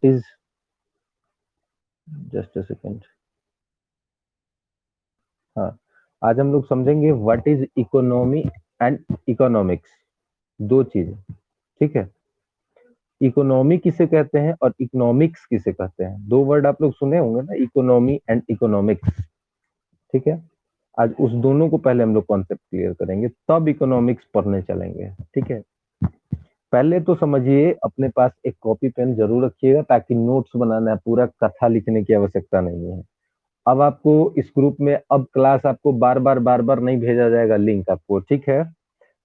What is, just a second, हाँ, आज हम लोग समझेंगे what is economy and economics, दो चीजें। ठीक है, इकोनॉमी किसे कहते हैं और इकोनॉमिक्स किसे कहते हैं, दो वर्ड आप लोग सुने होंगे ना, इकोनॉमी एंड इकोनॉमिक्स। ठीक है, आज उस दोनों को पहले हम लोग कॉन्सेप्ट क्लियर करेंगे, तब इकोनॉमिक्स पढ़ने चलेंगे। ठीक है, पहले तो समझिए, अपने पास एक कॉपी पेन जरूर रखिएगा, ताकि नोट्स बनाना है, पूरा कथा लिखने की आवश्यकता नहीं है। अब आपको इस ग्रुप में, अब क्लास आपको बार बार नहीं भेजा जाएगा लिंक आपको। ठीक है,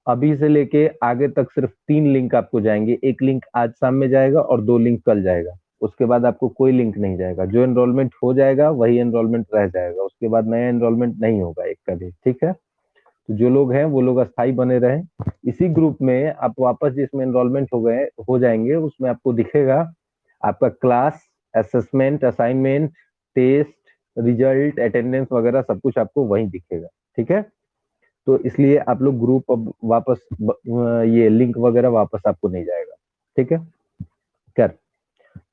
अभी से लेके आगे तक सिर्फ 3 लिंक आपको जाएंगे, एक लिंक आज शाम में जाएगा और 2 लिंक कल जाएगा। उसके बाद आपको कोई लिंक नहीं जाएगा, जो एनरोलमेंट हो जाएगा वही एनरोलमेंट रह जाएगा, उसके बाद नया एनरोलमेंट नहीं होगा एक का भी। ठीक है, तो जो लोग हैं वो लोग अस्थाई बने रहें। इसी ग्रुप में आप वापस जिसमें एनरोलमेंट हो जाएंगे, उसमें आपको दिखेगा आपका class, assessment, assignment, test, result, attendance वगैरह सब कुछ आपको वहीं दिखेगा। ठीक है, तो इसलिए आप लोग ग्रुप अब वापस ये लिंक वगैरह वापस आपको नहीं जाएगा। ठीक है, कर,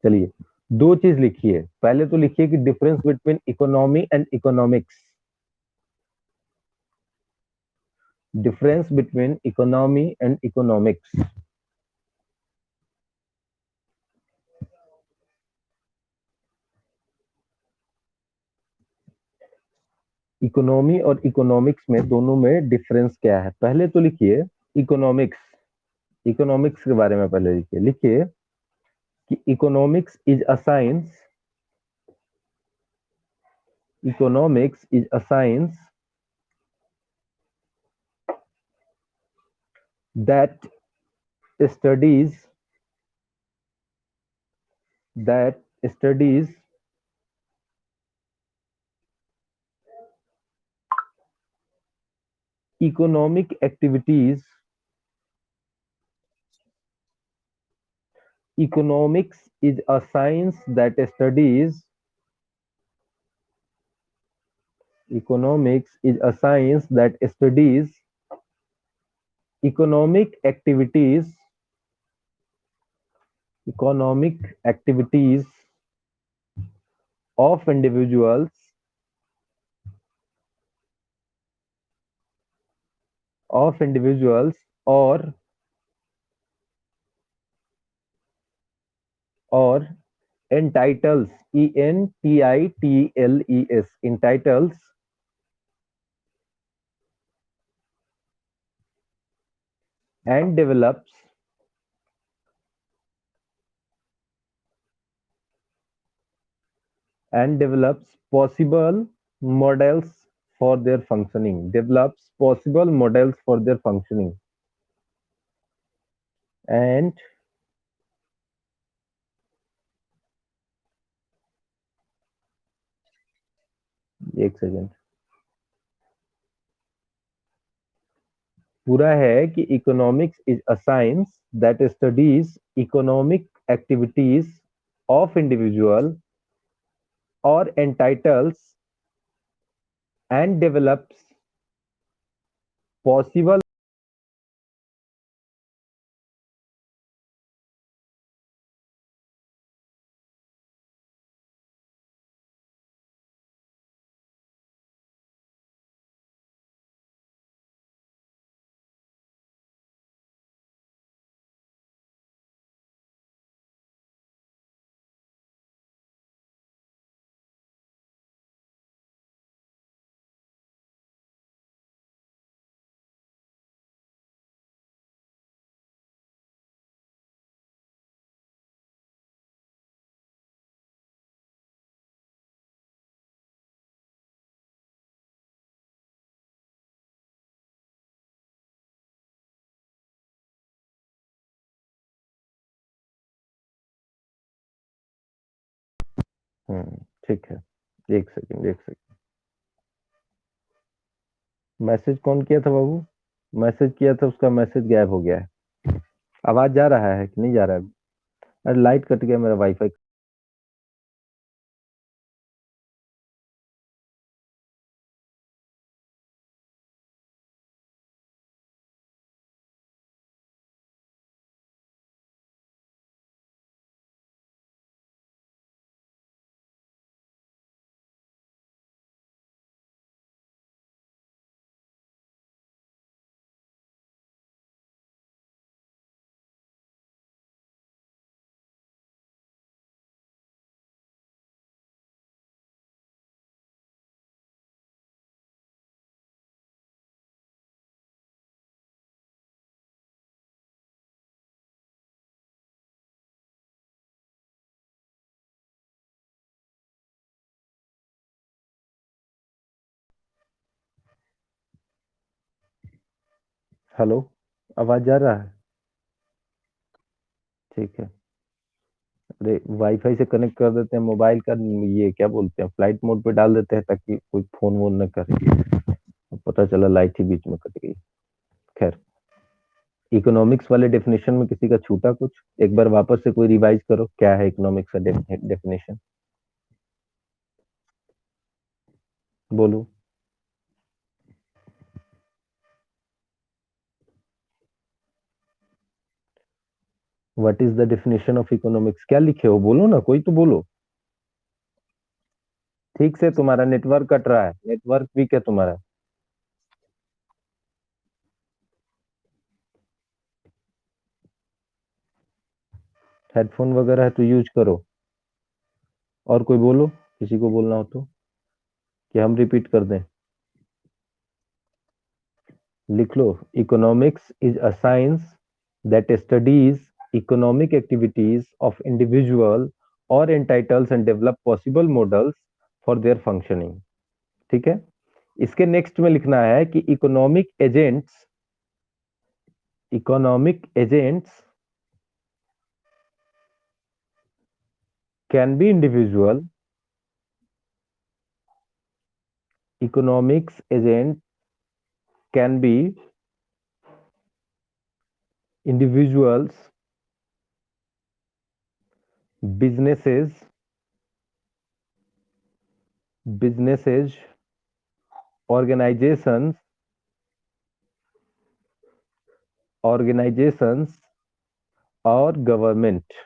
चलिए, दो चीज लिखिए। पहले तो लिखिए कि difference between economy and economics, difference between economy and economics. Economy और इकोनॉमिक्स में, दोनों में डिफरेंस क्या है, पहले तो लिखिए इकोनॉमिक्स। इकोनॉमिक्स के बारे में पहले लिखिए, लिखिए कि economics is a science, economics is a science that studies, that studies economic activities, economics is a science that studies, economics is a science that studies economic activities, economic activities of individuals, of individuals or entitles, entitles, entitles and develops, and develops possible models for their functioning, develops possible models for their functioning, and एक second, पूरा है कि economics is a science that studies economic activities of individual और entitles and develops possible, ठीक है, एक second, एक second, message कौन किया था बाबू, मैसेज किया था, उसका मैसेज गायब हो गया है। आवाज जा रहा है कि नहीं जा रहा है? अरे लाइट कट गया, मेरा वाईफाई। हेलो, आवाज जा रहा है? ठीक है। अरे वाईफाई से कनेक्ट कर देते हैं मोबाइल का, ये क्या बोलते हैं, फ्लाइट मोड पे डाल देते हैं ताकि कोई फोन वोन न करे। पता चला लाइट ही बीच में कट गई। खैर, इकोनॉमिक्स वाले डेफिनेशन में किसी का छूटा कुछ? एक बार वापस से कोई रिवाइज करो, क्या है इकोनॉमिक्स का डेफिनेशन? बोलो। What is the definition of economics? क्या लिखे हो, बोलो ना, कोई तो बोलो। ठीक से, तुम्हारा नेटवर्क कट रहा है, नेटवर्क वीक है तुम्हारा। हेडफोन वगैरह है तो यूज करो। और कोई बोलो, किसी को बोलना हो तो, कि हम रिपीट कर दें? लिख लो। Economics is a science that studies economic activities of individual और entities and develop possible models for their functioning. ठीक है। इसके नेक्स्ट में लिखना है कि economic agents can be individual. Economics agent can be individuals, businesses, businesses, organizations, organizations, और government.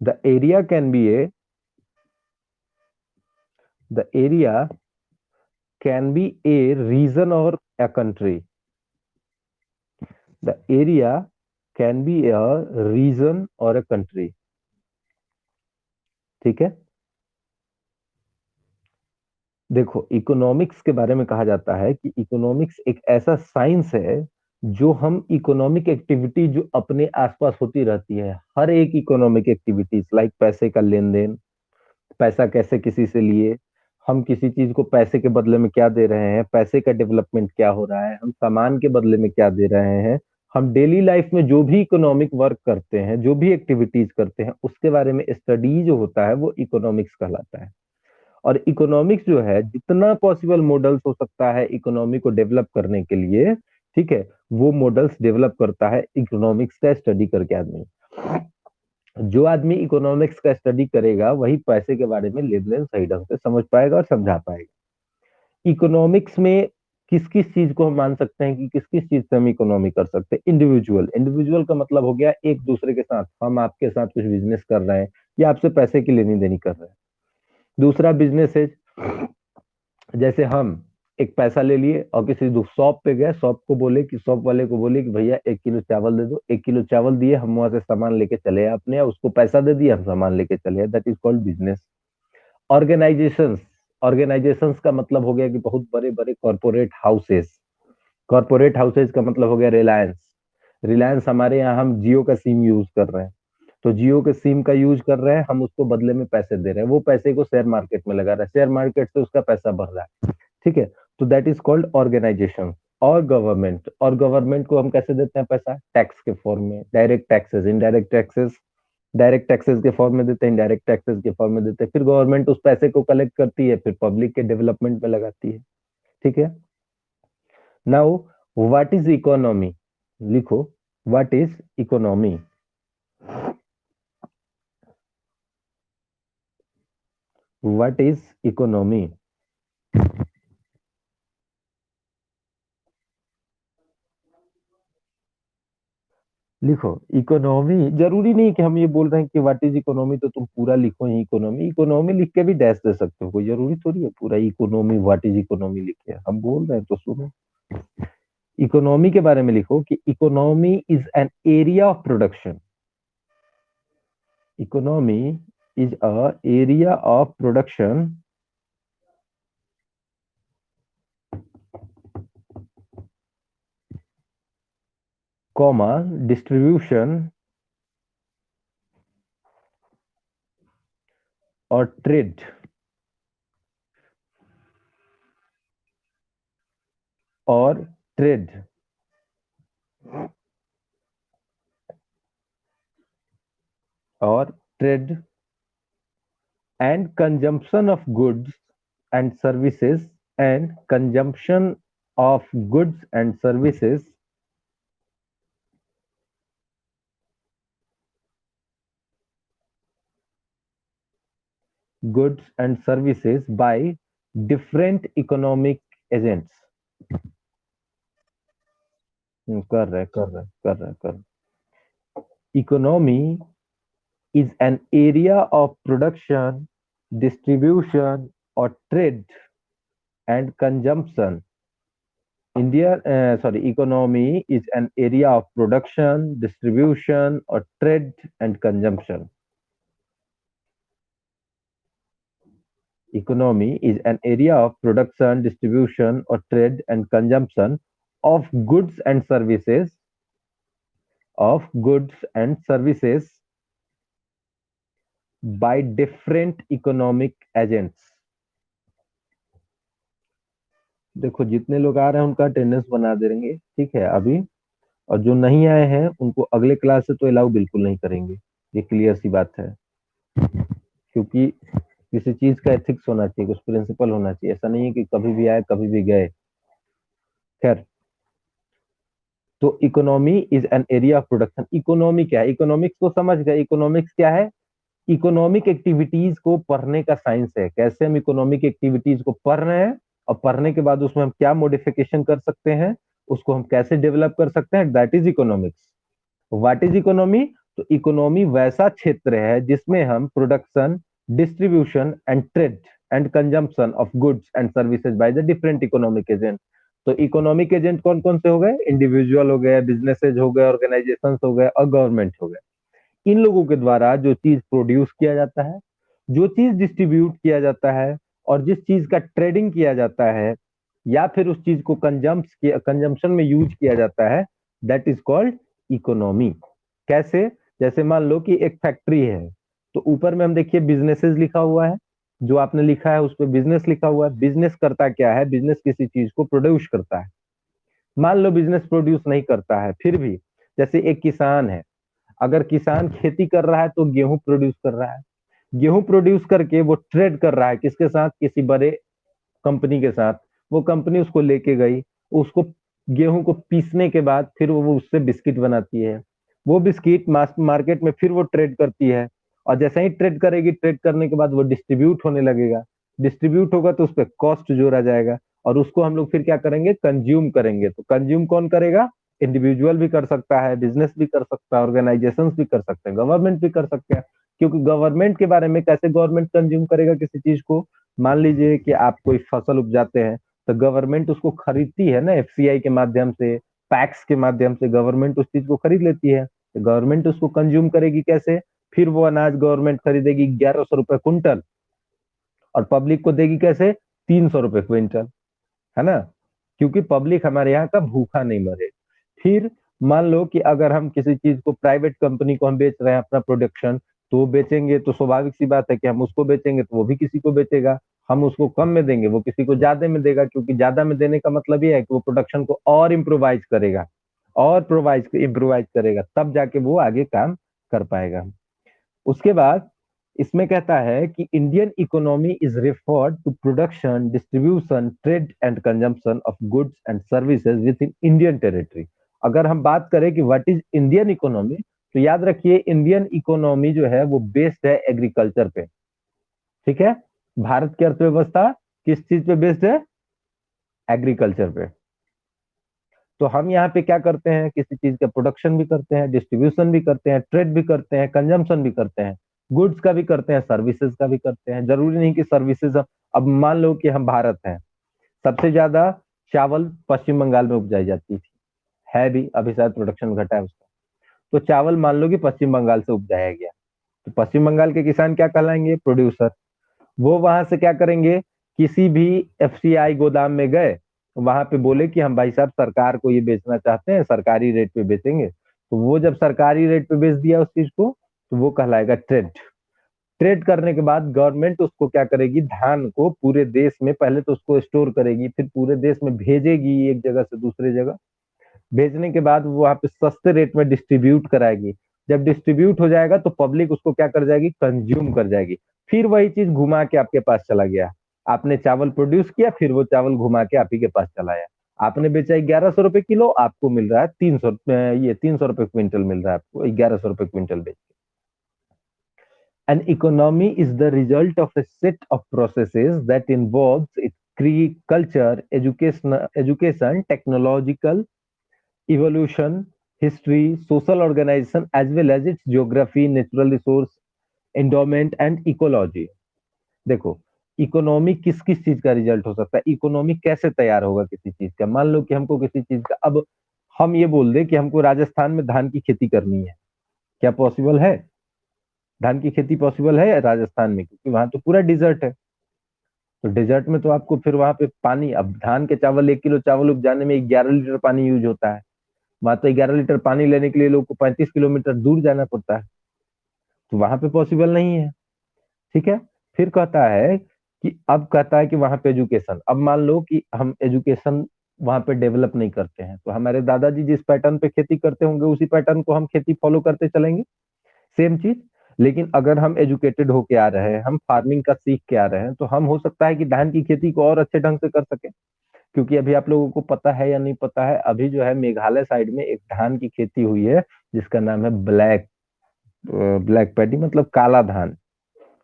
The area can be a the area can be a region or a country. The area can be a region or a country. ठीक है। देखो, economics के बारे में कहा जाता है कि इकोनॉमिक्स एक ऐसा साइंस है जो हम इकोनॉमिक एक्टिविटी जो अपने आसपास होती रहती है, हर एक इकोनॉमिक एक्टिविटीज लाइक पैसे का लेन देन, पैसा कैसे किसी से लिए, हम किसी चीज को पैसे के बदले में क्या दे रहे हैं, पैसे का डेवलपमेंट क्या हो रहा है, हम सामान के बदले में क्या दे रहे हैं, हम डेली लाइफ में जो भी इकोनॉमिक वर्क करते हैं, जो भी एक्टिविटीज करते हैं, उसके बारे में स्टडी जो होता है वो इकोनॉमिक्स कहलाता है। और इकोनॉमिक्स जो है, जितना पॉसिबल मॉडल्स हो सकता है इकोनॉमी को डेवलप करने के लिए, ठीक है, वो मॉडल्स डेवलप करता है इकोनॉमिक्स का स्टडी करके आदमी। जो आदमी इकोनॉमिक्स का स्टडी करेगा वही पैसे के बारे में लेन देन सही ढंग से समझ पाएगा और समझा पाएगा। इकोनॉमिक्स में किस किस चीज को हम मान सकते हैं कि किस किस चीज से हम इकोनॉमी कर सकते हैं? इंडिविजुअल, इंडिविजुअल का मतलब हो गया एक दूसरे के साथ, हम आपके साथ कुछ बिजनेस कर रहे हैं या आपसे पैसे की लेनी देनी कर रहे हैं। दूसरा बिजनेस है, जैसे हम एक पैसा ले लिए और किसी शॉप पे गए, शॉप को बोले कि शॉप वाले को बोले कि भैया 1 किलो चावल दे दो, 1 किलो चावल दिए, हम वहां से सामान लेके चले आए अपने, या उसको पैसा दे दिया, हम सामान लेके चले आए, that is called business. Organisations, organisations का मतलब हो गया कि बहुत बड़े बड़े कॉर्पोरेट हाउसेस, कॉर्पोरेट हाउसेज का मतलब हो गया रिलायंस। रिलायंस, हमारे यहाँ हम जियो का सिम यूज कर रहे हैं, तो जियो के सिम का यूज कर रहे हैं, हम उसको बदले में पैसे दे रहे हैं, वो पैसे को शेयर मार्केट में लगा रहा है, शेयर मार्केट से उसका पैसा बढ़ रहा है। ठीक है। तो दैट इज कॉल्ड ऑर्गेनाइजेशन। और गवर्नमेंट, और गवर्नमेंट को हम कैसे देते हैं पैसा? टैक्स के फॉर्म में, direct taxes, indirect taxes, direct taxes के फॉर्म में देते हैं, इनडायरेक्ट टैक्सेस के फॉर्म में देते हैं, फिर गवर्नमेंट उस पैसे को कलेक्ट करती है, फिर पब्लिक के डेवलपमेंट में लगाती है। ठीक है। Now, what is economy? लिखो, what is economy? What is economy? लिखो, इकोनॉमी जरूरी नहीं कि हम ये बोल रहे हैं कि व्हाट इज इकोनॉमी तो तुम पूरा लिखो ही इकोनॉमी, इकोनॉमी लिख के भी डैश दे सकते हो, कोई जरूरी थोड़ी है पूरा इकोनॉमी व्हाट इज इकोनॉमी लिखे, हम बोल रहे हैं तो सुनो। इकोनॉमी के बारे में लिखो कि economy is an area of production. Economy is a area of production, comma, distribution और ट्रेड। और ट्रेड और trade and consumption of goods and services and consumption of goods and services by different economic agents. कर रहे economy is an area of production, distribution or trade and consumption. Economy is an area of production, distribution or trade and consumption. Economy is an area of production, distribution or trade and consumption of goods and services by different economic agents. देखो जितने लोग आ रहे हैं उनका attendance बना देंगे, ठीक है अभी, और जो नहीं आए हैं उनको अगले क्लास से तो अलाउ बिल्कुल नहीं करेंगे, ये क्लियर सी बात है, क्योंकि किसी चीज का एथिक्स होना चाहिए, कुछ प्रिंसिपल होना चाहिए, ऐसा नहीं है कि कभी भी आए कभी भी गए। खैर, तो economy is an area of production. Economy क्या है? इकोनॉमिक्स को समझ गए। इकोनॉमिक्स क्या है? इकोनॉमिक एक्टिविटीज को पढ़ने का साइंस है। कैसे हम इकोनॉमिक एक्टिविटीज को पढ़ रहे हैं और पढ़ने के बाद उसमें हम क्या मॉडिफिकेशन कर सकते हैं, उसको हम कैसे डेवलप कर सकते हैं, that is economics. What is economy? तो इकोनॉमी वैसा क्षेत्र है जिसमें हम production, distribution and trade and consumption of goods and services by the different economic agent. तो इकोनॉमिक एजेंट कौन कौन से हो गए? इंडिविजुअल हो गए, बिजनेसेज हो गए, ऑर्गेनाइजेशन हो गए और गवर्नमेंट हो गए। इन लोगों के द्वारा जो चीज प्रोड्यूस किया जाता है, जो चीज डिस्ट्रीब्यूट किया जाता है और जिस चीज का ट्रेडिंग किया जाता है या फिर उस चीज को कंजम्पशन में यूज किया जाता है, दैट इज कॉल्ड इकोनॉमी। कैसे? जैसे मान लो कि एक फैक्ट्री है, तो ऊपर में हम देखिए बिजनेसेस लिखा हुआ है, जो आपने लिखा है उस पर बिजनेस लिखा हुआ है। बिजनेस करता क्या है? बिजनेस किसी चीज को प्रोड्यूस करता है। मान लो बिजनेस प्रोड्यूस नहीं करता है, फिर भी जैसे एक किसान है, अगर किसान खेती कर रहा है तो गेहूं प्रोड्यूस कर रहा है, गेहूं प्रोड्यूस करके वो ट्रेड कर रहा है किसके साथ? किसी बड़े कंपनी के साथ। वो कंपनी उसको लेके गई, उसको गेहूं को पीसने के बाद फिर वो उससे बिस्किट बनाती है। वो बिस्किट मार्केट में फिर वो ट्रेड करती है, और जैसे ही ट्रेड करेगी, ट्रेड करने के बाद वो डिस्ट्रीब्यूट होने लगेगा। डिस्ट्रीब्यूट होगा तो उस पर कॉस्ट जोड़ा जाएगा, और उसको हम लोग फिर क्या करेंगे? कंज्यूम करेंगे। तो कंज्यूम कौन करेगा? इंडिविजुअल भी कर सकता है, बिजनेस भी कर सकता है, ऑर्गेनाइजेशन भी कर सकते हैं, गवर्नमेंट भी कर सकते हैं। क्योंकि गवर्नमेंट के बारे में, कैसे गवर्नमेंट कंज्यूम करेगा किसी चीज को? मान लीजिए कि आप कोई फसल उपजाते हैं, तो गवर्नमेंट उसको खरीदती है ना, एफसीआई के माध्यम से, पैक्स के माध्यम से गवर्नमेंट उस चीज को खरीद लेती है। तो गवर्नमेंट उसको कंज्यूम करेगी कैसे? फिर वो अनाज गवर्नमेंट खरीदेगी 1100 रुपए क्विंटल, और पब्लिक को देगी कैसे? 300 रुपए क्विंटल, है ना, क्योंकि पब्लिक हमारे यहाँ का भूखा नहीं मरे। फिर मान लो कि अगर हम किसी चीज को, प्राइवेट कंपनी को हम बेच रहे हैं अपना प्रोडक्शन, तो वो बेचेंगे तो स्वाभाविक सी बात है कि हम उसको बेचेंगे तो वो भी किसी को बेचेगा। हम उसको कम में देंगे, वो किसी को ज्यादा में देगा, क्योंकि ज्यादा में देने का मतलब ये है कि वो प्रोडक्शन को और इम्प्रोवाइज करेगा, और प्रोवाइज इम्प्रोवाइज करेगा, तब जाके वो आगे काम कर पाएगा। उसके बाद इसमें कहता है कि Indian economy is referred to production, distribution, trade and consumption of goods and services within Indian territory. अगर हम बात करें कि व्हाट इज इंडियन इकोनॉमी, तो याद रखिए इंडियन इकोनॉमी जो है वो बेस्ड है एग्रीकल्चर पे। ठीक है, भारत की अर्थव्यवस्था किस चीज पे बेस्ड है? एग्रीकल्चर पे। तो हम यहाँ पे क्या करते हैं? किसी चीज का प्रोडक्शन भी करते हैं, डिस्ट्रीब्यूशन भी करते हैं, ट्रेड भी करते हैं, कंजम्पशन भी करते हैं, गुड्स का भी करते हैं, सर्विसेज का भी करते हैं। जरूरी नहीं कि सर्विसेज, अब मान लो कि हम भारत हैं, सबसे ज्यादा चावल पश्चिम बंगाल में उपजाई जाती थी, है भी, अभी शायद प्रोडक्शन घटा है उसका। तो चावल मान लो कि पश्चिम बंगाल से उपजाया गया, तो पश्चिम बंगाल के किसान क्या कहलाएंगे? प्रोड्यूसर। वो वहां से क्या करेंगे? किसी भी एफसीआई गोदाम में गए, वहां पे बोले कि हम भाई साहब सरकार को ये बेचना चाहते हैं, सरकारी रेट पे बेचेंगे। तो वो जब सरकारी रेट पे बेच दिया उस चीज को, तो वो कहलाएगा ट्रेड। ट्रेड करने के बाद गवर्नमेंट उसको क्या करेगी, धान को पूरे देश में पहले तो उसको स्टोर करेगी, फिर पूरे देश में भेजेगी एक जगह से दूसरे जगह। भेजने के बाद वो वहां पे सस्ते रेट में डिस्ट्रीब्यूट कराएगी। जब डिस्ट्रीब्यूट हो जाएगा तो पब्लिक उसको क्या कर जाएगी, कंज्यूम कर जाएगी। फिर वही चीज घुमा के आपके पास चला गया। आपने चावल प्रोड्यूस किया, फिर वो चावल घुमा के आप ही के पास चला आया। आपने बेचा 1100 रुपए किलो, आपको मिल रहा है 300, ये 300 रुपए क्विंटल मिल रहा है आपको, 1100 रुपए क्विंटल बेच के। An economy is the result of a set of processes that involves its culture, education, technological evolution, history, social organization, as well as its geography, natural resource, endowment and ecology. देखो, economy किस किस चीज का result हो सकता है, economy कैसे तैयार होगा किसी चीज का। मान लो कि हमको किसी चीज का, अब हम ये बोल दे कि हमको राजस्थान में धान की खेती करनी है, क्या पॉसिबल है? धान की खेती पॉसिबल है राजस्थान में? क्योंकि वहां तो पूरा डिजर्ट है। तो डेजर्ट में तो आपको फिर वहां पे पानी, अब धान के चावल, 1 किलो चावल उपजाने में 11 लीटर पानी यूज होता है। वहां तो 11 लीटर पानी लेने के लिए लोग को 35 किलोमीटर दूर जाना पड़ता है। तो वहां पे पॉसिबल नहीं है। ठीक है। फिर कहता है कि, अब कहता है कि वहां पे एजुकेशन, अब मान लो कि हम एजुकेशन वहां पे डेवलप नहीं करते हैं, तो हमारे दादाजी जिस पैटर्न पे खेती करते होंगे उसी पैटर्न को हम खेती फॉलो करते चलेंगे, सेम चीज। लेकिन अगर हम एजुकेटेड होके आ रहे हैं, हम फार्मिंग का सीख के आ रहे हैं, तो हम हो सकता है कि धान की खेती को और अच्छे ढंग से कर सके। क्योंकि अभी आप लोगों को पता है या नहीं पता है, अभी जो है मेघालय साइड में एक धान की खेती हुई है जिसका नाम है ब्लैक ब्लैक पैडी, मतलब काला धान,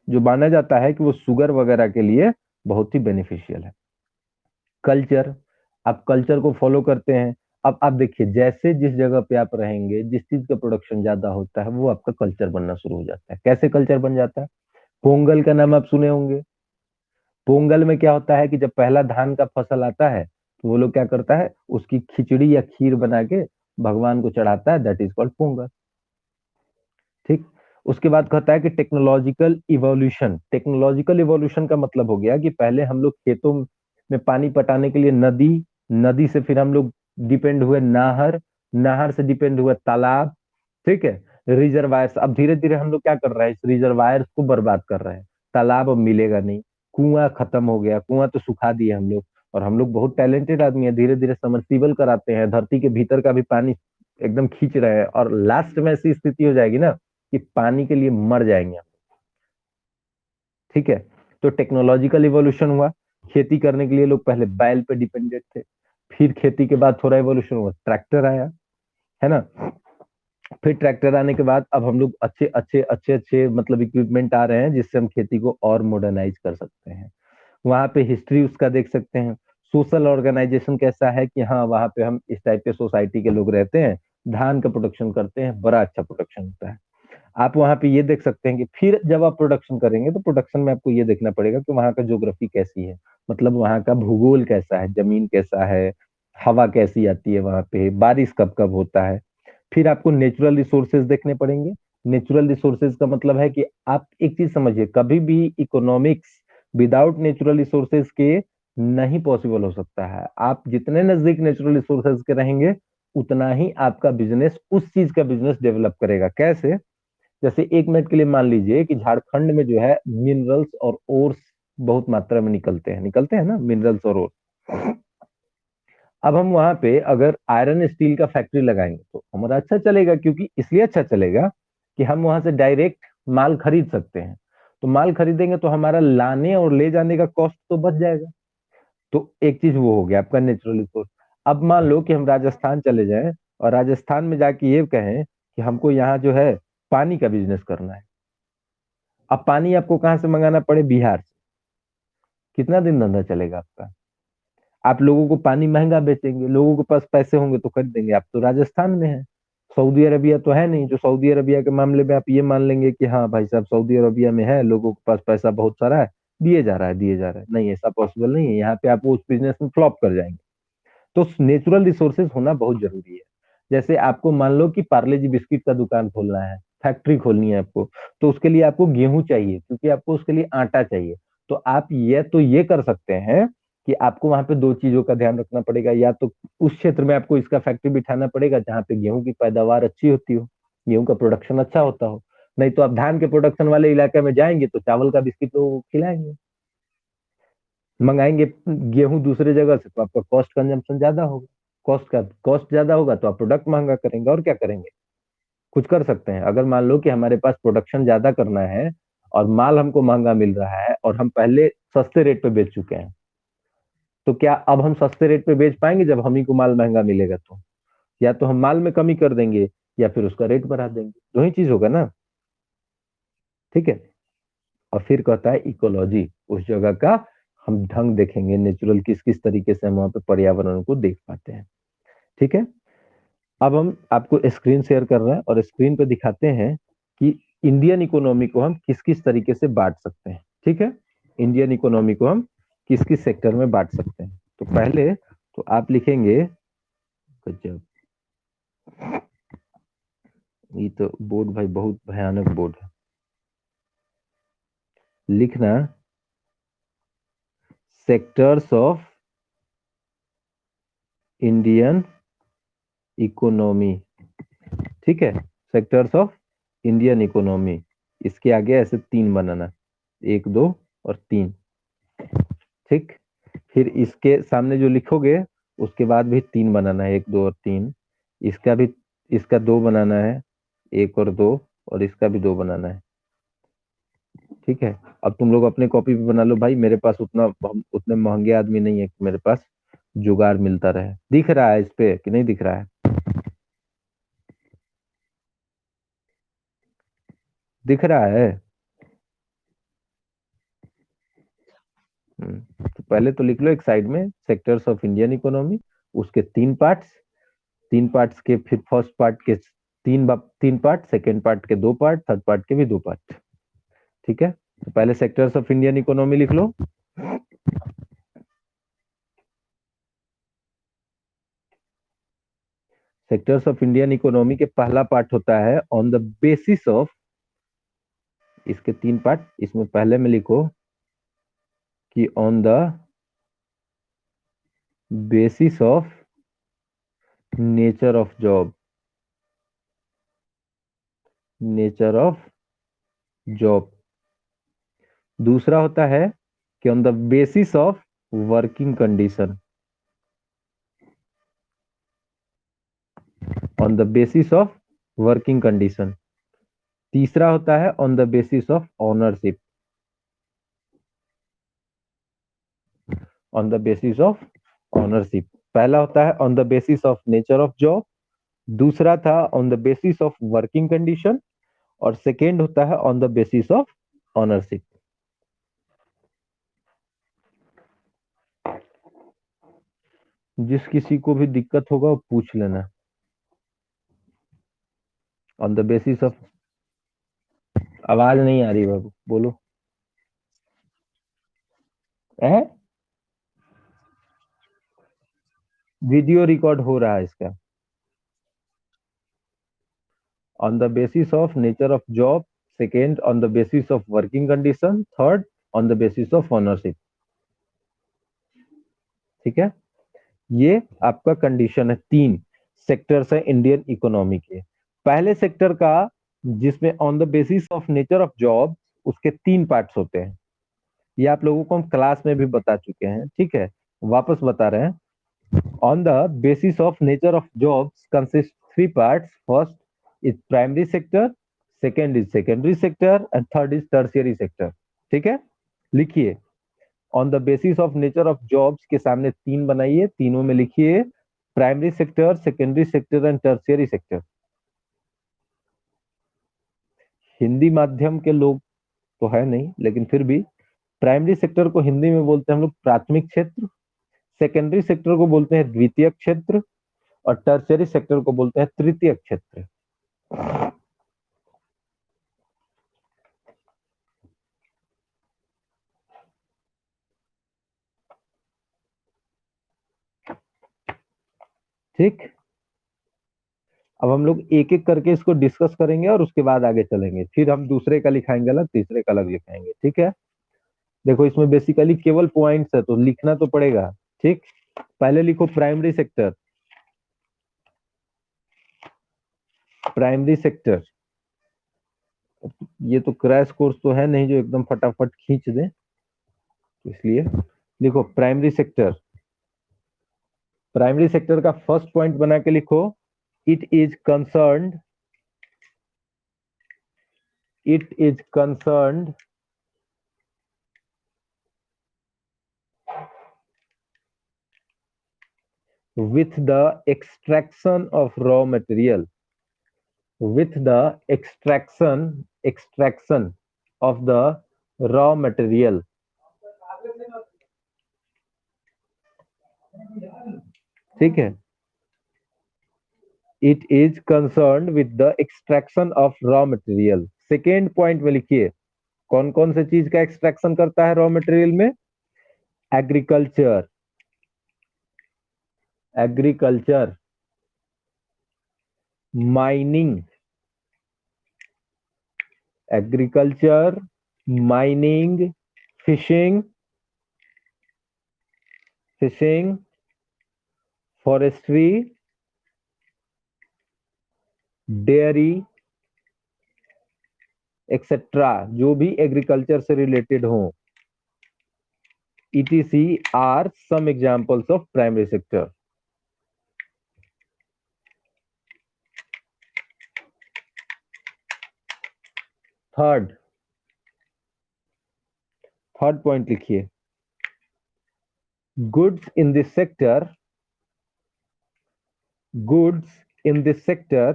जो माना जाता है कि वो शुगर वगैरह के लिए बहुत ही बेनिफिशियल है। कल्चर, आप कल्चर को फॉलो करते हैं। अब आप देखिए, जैसे जिस जगह पे आप रहेंगे, जिस चीज का प्रोडक्शन ज्यादा होता है, वो आपका कल्चर बनना शुरू हो जाता है। कैसे कल्चर बन जाता है? पोंगल का नाम आप सुने होंगे। पोंगल में क्या होता है कि जब पहला धान का फसल आता है, तो वो लोग क्या करता है, उसकी खिचड़ी या खीर बना के भगवान को चढ़ाता है, दैट इज कॉल्ड पोंगल। ठीक। उसके बाद कहता है कि टेक्नोलॉजिकल इवोल्यूशन, टेक्नोलॉजिकल इवोल्यूशन का मतलब हो गया कि पहले हम लोग खेतों में पानी पटाने के लिए नदी, नदी से फिर हम लोग डिपेंड हुए नहर, नहर से डिपेंड हुए तालाब। ठीक है। रिजर्वायर्स, अब धीरे धीरे हम लोग क्या कर रहे हैं, इस रिजर्वायर्स को बर्बाद कर रहे हैं। तालाब अब मिलेगा नहीं, कुआं खत्म हो गया, कुआं तो सुखा दिए हम लोग। और हम लोग बहुत टैलेंटेड आदमी है, धीरे धीरे समर्सिबल कराते हैं, धरती के भीतर का भी पानी एकदम खींच रहे हैं, और लास्ट में ऐसी स्थिति हो जाएगी ना कि पानी के लिए मर जाएंगे हम। ठीक है। तो टेक्नोलॉजिकल इवोल्यूशन हुआ। खेती करने के लिए लोग पहले बैल पे डिपेंडेंट थे, फिर खेती के बाद थोड़ा इवोल्यूशन हुआ, ट्रैक्टर आया, है ना। फिर ट्रैक्टर आने के बाद अब हम लोग अच्छे अच्छे अच्छे अच्छे मतलब इक्विपमेंट आ रहे हैं जिससे हम खेती को और मॉडर्नाइज कर सकते हैं। वहां पे हिस्ट्री उसका देख सकते हैं। सोशल ऑर्गेनाइजेशन कैसा है कि हाँ, वहां पे हम इस टाइप के सोसाइटी के लोग रहते हैं, धान का प्रोडक्शन करते हैं, बड़ा अच्छा प्रोडक्शन होता है। आप वहां पे ये देख सकते हैं कि फिर जब आप प्रोडक्शन करेंगे तो प्रोडक्शन में आपको ये देखना पड़ेगा कि वहां का ज्योग्राफी कैसी है, मतलब वहां का भूगोल कैसा है, जमीन कैसा है, हवा कैसी आती है, वहां पे बारिश कब कब होता है। फिर आपको नेचुरल रिसोर्सेज देखने पड़ेंगे। नेचुरल रिसोर्सेज का मतलब है कि आप एक चीज समझिए, कभी भी इकोनॉमिक्स विदाउट नेचुरल रिसोर्सेज के नहीं पॉसिबल हो सकता है। आप जितने नजदीक नेचुरल रिसोर्सेज के रहेंगे, उतना ही आपका बिजनेस उस चीज का बिजनेस डेवलप करेगा। कैसे? जैसे 1 मिनट के लिए मान लीजिए कि झारखंड में जो है मिनरल्स और ओर्स बहुत मात्रा में निकलते हैं ना, मिनरल्स और ओर्स। अब हम वहां पे अगर आयरन स्टील का फैक्ट्री लगाएंगे तो हमारा अच्छा चलेगा, क्योंकि इसलिए अच्छा चलेगा कि हम वहां से डायरेक्ट माल खरीद सकते हैं। तो माल खरीदेंगे तो हमारा लाने और ले जाने का कॉस्ट तो बच जाएगा। तो एक चीज वो हो गया आपका नेचुरल रिसोर्स। अब मान लो कि हम राजस्थान चले जाएं और राजस्थान में जाके ये कहें कि हमको यहाँ जो है पानी का बिजनेस करना है। अब पानी आपको कहाँ से मंगाना पड़े, बिहार से। कितना दिन धंधा चलेगा आपका? आप लोगों को पानी महंगा बेचेंगे, लोगों के पास पैसे होंगे तो खरीदेंगे। आप तो राजस्थान में है, सऊदी अरबिया तो है नहीं, जो सऊदी अरबिया के मामले में आप ये मान लेंगे कि हाँ भाई साहब सऊदी अरबिया में है, लोगों के पास पैसा बहुत सारा है, दिए जा रहा है दिए जा रहा है। नहीं, ऐसा पॉसिबल नहीं है, यहाँ पे आप उस बिजनेस में फ्लॉप कर जाएंगे। तो नेचुरल रिसोर्सेज होना बहुत जरूरी है। जैसे आपको मान लो कि पार्ले जी बिस्किट का दुकान खोलना है, फैक्ट्री खोलनी है आपको, तो उसके लिए आपको गेहूं चाहिए, क्योंकि आपको उसके लिए आटा चाहिए। तो आप ये कर सकते हैं कि आपको वहां पे दो चीजों का ध्यान रखना पड़ेगा, या तो उस क्षेत्र में आपको इसका फैक्ट्री बिठाना पड़ेगा जहाँ पे गेहूं की पैदावार अच्छी होती हो, गेहूं का प्रोडक्शन अच्छा होता हो। नहीं तो आप धान के प्रोडक्शन वाले इलाके में जाएंगे तो चावल का बिस्किट तो खिलाएंगे। मंगाएंगे गेहूं दूसरे जगह से तो आपका कॉस्ट कंजम्पशन ज्यादा होगा। कॉस्ट ज्यादा होगा तो आप प्रोडक्ट महंगा करेंगे, और क्या करेंगे? कुछ कर सकते हैं? अगर मान लो कि हमारे पास प्रोडक्शन ज्यादा करना है और माल हमको महंगा मिल रहा है और हम पहले सस्ते रेट पे बेच चुके हैं, तो क्या अब हम सस्ते रेट पे बेच पाएंगे जब हम ही को माल महंगा मिलेगा तो? या तो हम माल में कमी कर देंगे या फिर उसका रेट बढ़ा देंगे, दो ही चीज होगा ना। ठीक है। और फिर कहता है इकोलॉजी, उस जगह का हम ढंग देखेंगे, नेचुरल किस किस तरीके से हम वहां पे पर्यावरण को देख पाते हैं। ठीक है। अब हम आपको स्क्रीन शेयर कर रहे हैं और स्क्रीन पे दिखाते हैं कि इंडियन इकोनॉमी को हम किस किस तरीके से बांट सकते हैं। ठीक है। इंडियन इकोनॉमी को हम किस किस सेक्टर में बांट सकते हैं। तो पहले तो आप लिखेंगे, गजब, ये तो बोर्ड भाई बहुत भयानक बोर्ड है। लिखना सेक्टर्स ऑफ इंडियन इकोनॉमी। ठीक है। सेक्टर्स ऑफ इंडियन इकोनॉमी, इसके आगे ऐसे तीन बनाना, एक दो और तीन। ठीक। फिर इसके सामने जो लिखोगे उसके बाद भी तीन बनाना है, एक दो और तीन। इसका भी, इसका दो बनाना है, एक और दो, और इसका भी दो बनाना है। ठीक है। अब तुम लोग अपने कॉपी पे बना लो भाई, मेरे पास उतना, हम उतने महंगे आदमी नहीं है कि मेरे पास जुगाड़ मिलता रहे। दिख रहा है इस पे कि नहीं दिख रहा है? दिख रहा है। तो पहले तो लिख लो एक साइड में सेक्टर्स ऑफ इंडियन इकोनॉमी, उसके तीन पार्ट्स, तीन पार्ट्स के फिर फर्स्ट पार्ट के तीन पार्ट, सेकंड पार्ट के दो पार्ट, थर्ड पार्ट के भी दो पार्ट। ठीक है। तो पहले सेक्टर्स ऑफ इंडियन इकोनॉमी लिख लो। सेक्टर्स ऑफ इंडियन इकोनॉमी के पहला पार्ट होता है ऑन द बेसिस ऑफ, इसके तीन पार्ट, इसमें पहले में लिखो कि on the basis of nature of job, nature of job. दूसरा होता है कि on the basis of working condition, on the basis of working condition. तीसरा होता है on the basis of ownership, on the basis of ownership. पहला होता है on the basis of nature of job, दूसरा था on the basis of working condition, और second होता है on the basis of ownership. जिस किसी को भी दिक्कत होगा वो पूछ लेना। ऑन द बेसिस ऑफ, आवाज नहीं आ रही बाबू, बोलो। है, वीडियो रिकॉर्ड हो रहा है इसका। On the basis of nature of job, second on the basis of working condition, third on the basis of ownership. ठीक है। ये आपका कंडीशन है, तीन सेक्टर्स है इंडियन इकोनॉमी के। पहले सेक्टर का, जिसमें on the basis of nature of job, उसके तीन पार्ट्स होते हैं। ये आप लोगों को हम क्लास में भी बता चुके हैं। ठीक है, वापस बता रहे हैं। On the basis of nature of jobs consist three parts, first is primary sector, second is secondary sector, and third is tertiary sector. ठीक है। लिखिए, on the basis of nature of jobs के सामने तीन बनाइए, तीनों में लिखिए primary sector, secondary sector and tertiary sector. Hindi माध्यम के लोग तो है नहीं, लेकिन फिर भी प्राइमरी सेक्टर को हिंदी में बोलते हैं हम लोग प्राथमिक क्षेत्र, सेकेंडरी सेक्टर को बोलते हैं द्वितीय क्षेत्र, और टर्शियरी सेक्टर को बोलते हैं तृतीय क्षेत्र। ठीक। अब हम लोग एक एक करके इसको डिस्कस करेंगे और उसके बाद आगे चलेंगे, फिर हम दूसरे का लिखाएंगे अलग, तीसरे का अलग लिखाएंगे। ठीक है। देखो इसमें बेसिकली केवल पॉइंट्स है तो लिखना तो पड़ेगा। ठीक। पहले लिखो प्राइमरी सेक्टर, प्राइमरी सेक्टर। ये तो क्रैश कोर्स तो है नहीं जो एकदम फटाफट खींच दे, तो इसलिए लिखो प्राइमरी सेक्टर। प्राइमरी सेक्टर का फर्स्ट पॉइंट बना के लिखो, it is concerned, it is concerned with the extraction of raw material, with the extraction of the raw material, ठीक है। It is concerned with the extraction of raw material. Second point में लिखिए, कौन कौन से चीज का एक्सट्रैक्शन करता है रॉ मटेरियल में? Agriculture, agriculture, mining, agriculture, mining, fishing, fishing, forestry, dairy, etcetera, जो भी एग्रीकल्चर से रिलेटेड हो, etc are some examples of primary sector. Third, third point लिखिए, goods in this sector, goods in this sector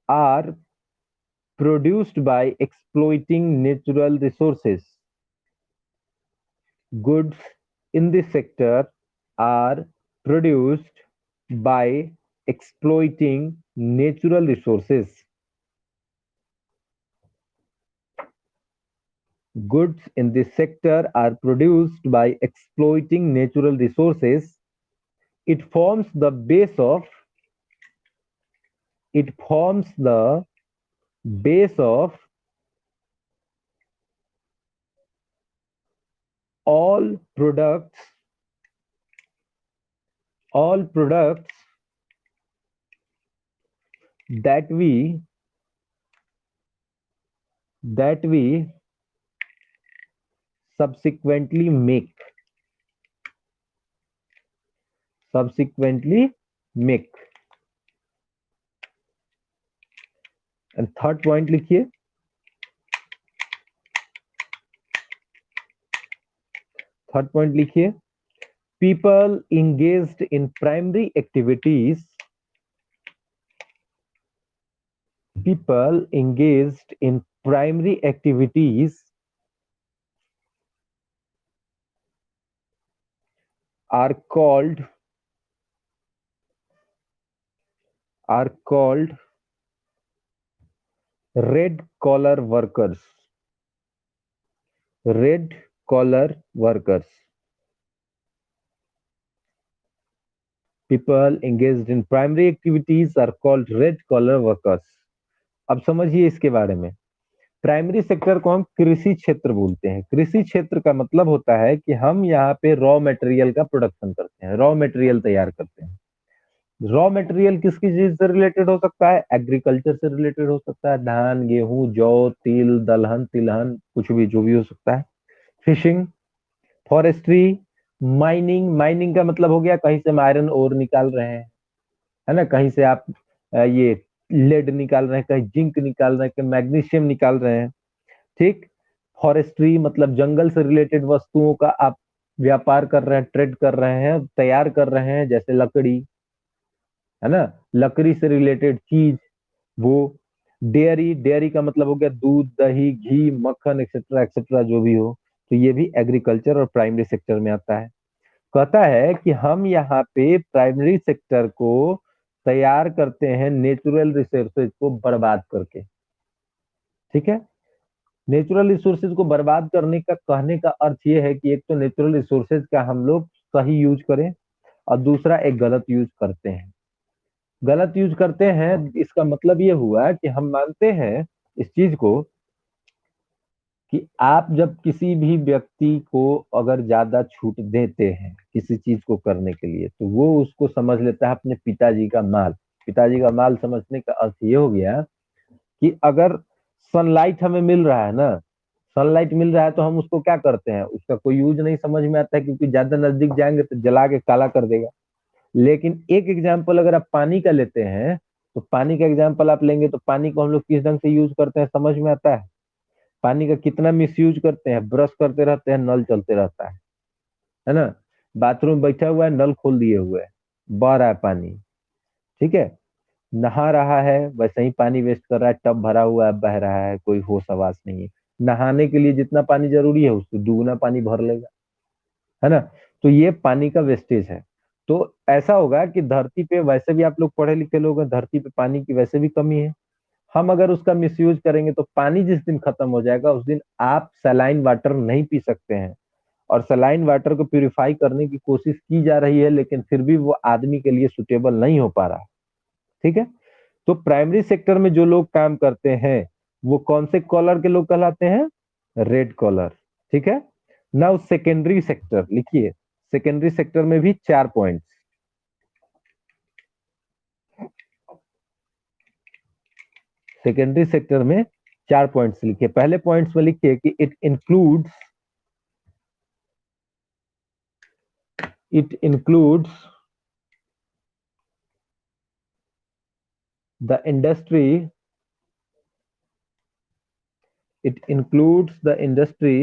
are produced by exploiting natural resources. Goods in this sector are produced by exploiting natural resources. Goods in this sector are produced by exploiting natural resources. It forms the base of, it forms the base of all products, all products that we subsequently make, subsequently make। And third point लिखिए, third point लिखिए, people engaged in primary activities, people engaged in primary activities are called, are called red collar workers, red collar workers। People engaged in primary activities are called red collar workers। अब समझिए इसके बारे में। Primary sector को हम कृषि क्षेत्र बोलते हैं। कृषि क्षेत्र का मतलब होता है कि हम यहाँ पे रॉ मटेरियल का प्रोडक्शन करते हैं, रॉ मटेरियल तैयार करते हैं। रॉ मटेरियल किसकी चीज से रिलेटेड हो सकता है? एग्रीकल्चर से रिलेटेड हो सकता है, धान, गेहूं, जौ, तिल, दलहन, तिलहन, कुछ भी, जो भी हो सकता है। फिशिंग, फॉरेस्ट्री, माइनिंग, माइनिंग का मतलब हो गया कहीं से हम आयरन ओर निकाल रहे हैं, है ना, कहीं से आप ये लेड निकाल रहे हैं, कहीं जिंक निकाल रहे हैं, कहीं मैग्नीशियम निकाल रहे हैं, ठीक। फॉरेस्ट्री मतलब जंगल से रिलेटेड वस्तुओं का आप व्यापार कर रहे हैं, ट्रेड कर रहे हैं, तैयार कर रहे हैं, जैसे लकड़ी, है ना, लकड़ी से रिलेटेड चीज वो। डेयरी, डेयरी का मतलब हो गया दूध, दही, घी, मक्खन, एक्सेट्रा एक्सेट्रा, जो भी हो। तो ये भी एग्रीकल्चर और प्राइमरी सेक्टर में आता है। कहता है कि हम यहाँ पे प्राइमरी सेक्टर को तैयार करते हैं नेचुरल रिसोर्सेज को बर्बाद करके, ठीक है। नेचुरल रिसोर्सेज को बर्बाद करने का कहने का अर्थ ये है कि एक तो नेचुरल रिसोर्सेज का हम लोग सही यूज करें, और दूसरा एक गलत यूज करते हैं। गलत यूज करते हैं इसका मतलब ये हुआ कि हम मानते हैं इस चीज को कि आप जब किसी भी व्यक्ति को अगर ज्यादा छूट देते हैं किसी चीज को करने के लिए, तो वो उसको समझ लेता है अपने पिताजी का माल। पिताजी का माल समझने का अर्थ ये हो गया कि अगर सनलाइट हमें मिल रहा है ना, सनलाइट मिल रहा है तो हम उसको क्या करते हैं, उसका कोई यूज नहीं समझ में आता है, क्योंकि ज्यादा नजदीक जाएंगे तो जला के काला कर देगा। लेकिन एक एग्जाम्पल अगर आप पानी का लेते हैं, तो पानी का एग्जाम्पल आप लेंगे तो पानी को हम लोग किस ढंग से यूज करते हैं समझ में आता है। पानी का कितना मिस यूज करते हैं, ब्रश करते रहते हैं, नल चलते रहता है ना। बाथरूम बैठा हुआ है, नल खोल दिए हुए है, बह रहा है पानी, ठीक है। नहा रहा है, वैसे ही पानी वेस्ट कर रहा है, टब भरा हुआ है, बह रहा है, कोई होश आवास नहीं है। नहाने के लिए जितना पानी जरूरी है उससे दुगना पानी भर लेगा, है ना। तो ये पानी का वेस्टेज है। तो ऐसा होगा कि धरती पे, वैसे भी आप लोग पढ़े लिखे लोग हैं, धरती पे पानी की वैसे भी कमी है। हम अगर उसका मिसयूज करेंगे तो पानी जिस दिन खत्म हो जाएगा उस दिन आप सलाइन वाटर नहीं पी सकते हैं। और सलाइन वाटर को प्यूरिफाई करने की कोशिश की जा रही है, लेकिन फिर भी वो आदमी के लिए सुटेबल नहीं हो पा रहा, ठीक है। तो प्राइमरी सेक्टर में जो लोग काम करते हैं वो कौन से कॉलर के लोग कहलाते हैं, रेड कॉलर, ठीक है। नाउ सेकेंडरी सेक्टर लिखिए, सेकेंडरी सेक्टर में भी 4 पॉइंट्स। सेकेंडरी सेक्टर में 4 पॉइंट्स लिखिए। पहले पॉइंट्स में लिखिए कि it includes the industry, it includes the industry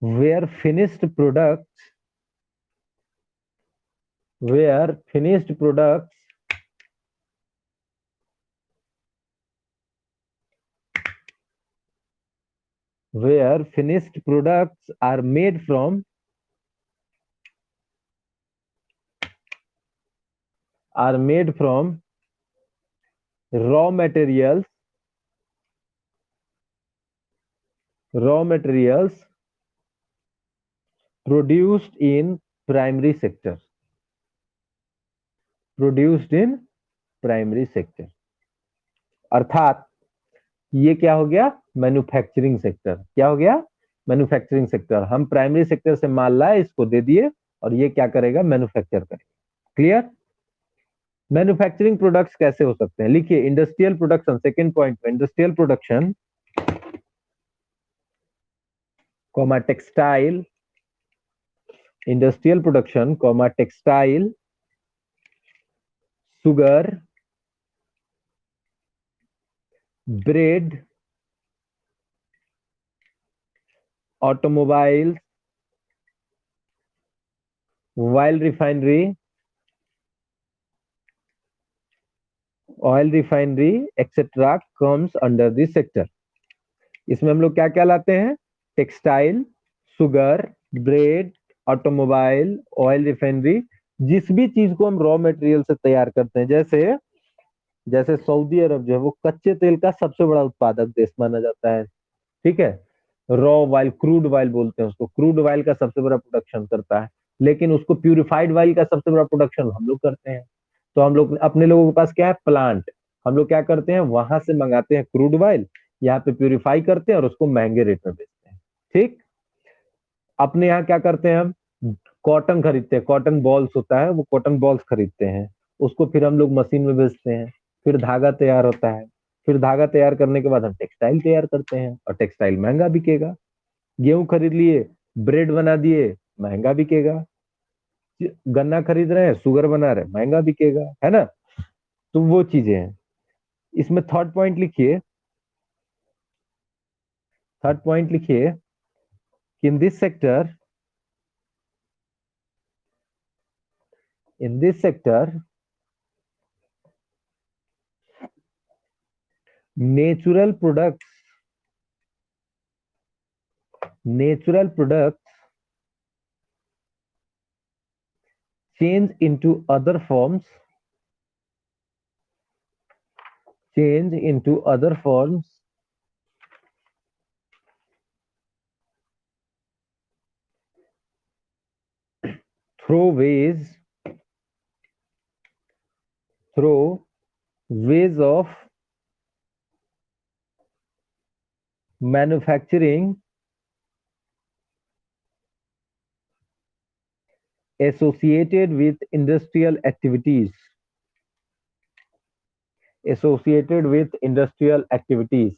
where finished products where finished products where finished products are made from raw materials raw materials produced in primary sector produced in primary sector. अर्थात ये क्या हो गया, manufacturing sector. क्या हो गया, manufacturing sector. हम primary sector से माल लाए, इसको दे दिए, और ये क्या करेगा, मैन्युफैक्चर करेगा। क्लियर। मैन्युफैक्चरिंग प्रोडक्ट्स कैसे हो सकते हैं, लिखिए इंडस्ट्रियल प्रोडक्शन, सेकंड पॉइंट में industrial production comma textile, industrial production comma textile, sugar, bread, automobile, oil refinery etcetera comes under this sector. इसमें हम लोग क्या क्या लाते हैं, textile, sugar, bread, automobile, oil refinery. जिस भी चीज को हम रॉ मटेरियल से तैयार करते हैं, जैसे जैसे सऊदी अरब जो है वो कच्चे तेल का सबसे बड़ा उत्पादक देश माना जाता है, ठीक है। रॉ ऑयल, क्रूड ऑयल बोलते हैं उसको, क्रूड ऑयल का सबसे बड़ा प्रोडक्शन करता है। लेकिन उसको प्यूरिफाइड ऑयल का सबसे बड़ा प्रोडक्शन हम लोग करते हैं। तो हम लोग अपने लोगों के पास क्या है, प्लांट। हम लोग क्या करते हैं, वहां से मंगाते हैं क्रूड ऑयल, यहाँ पे प्यूरिफाई करते हैं और उसको महंगे रेट में बेचते हैं, ठीक। अपने यहाँ क्या करते हैं, हम कॉटन खरीदते हैं, कॉटन बॉल्स होता है, वो कॉटन बॉल्स खरीदते हैं, उसको फिर हम लोग मशीन में भेजते हैं, फिर धागा तैयार होता है, फिर धागा तैयार करने के बाद हम टेक्सटाइल तैयार करते हैं, और टेक्सटाइल महंगा बिकेगा। गेहूं खरीद लिए, ब्रेड बना दिए, महंगा बिकेगा। गन्ना खरीद रहे हैं, शुगर बना रहे हैं, महंगा बिकेगा, है ना। तो वो चीजें हैं। इसमें थर्ड पॉइंट लिखिए कि in this sector natural products natural products change into other forms change into other forms through ways through ways of manufacturing associated with industrial activities, associated with industrial activities,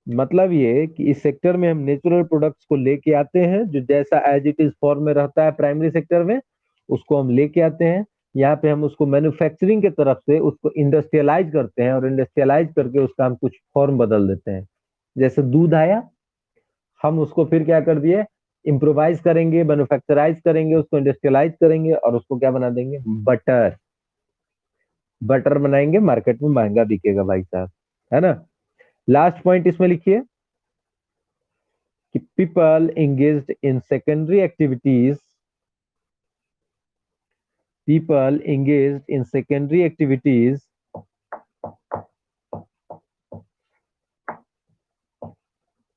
मतलब ये कि इस sector में हम natural products को लेके आते हैं जो जैसा एज इट इज फॉर्म में रहता है प्राइमरी सेक्टर में, उसको हम लेके आते हैं यहाँ पे, हम उसको मैन्युफैक्चरिंग के तरफ से उसको इंडस्ट्रियलाइज करते हैं और इंडस्ट्रियलाइज करके उसका हम कुछ फॉर्म बदल देते हैं। जैसे दूध आया, हम उसको फिर क्या कर दिए, इम्प्रोवाइज करेंगे, मैन्युफैक्चराइज करेंगे, उसको इंडस्ट्रियलाइज करेंगे और उसको क्या बना देंगे, बटर। बटर बनाएंगे, मार्केट में महंगा बिकेगा भाई साहब, है ना। लास्ट पॉइंट इसमें लिखिए कि people engaged in secondary activities, people engaged in secondary activities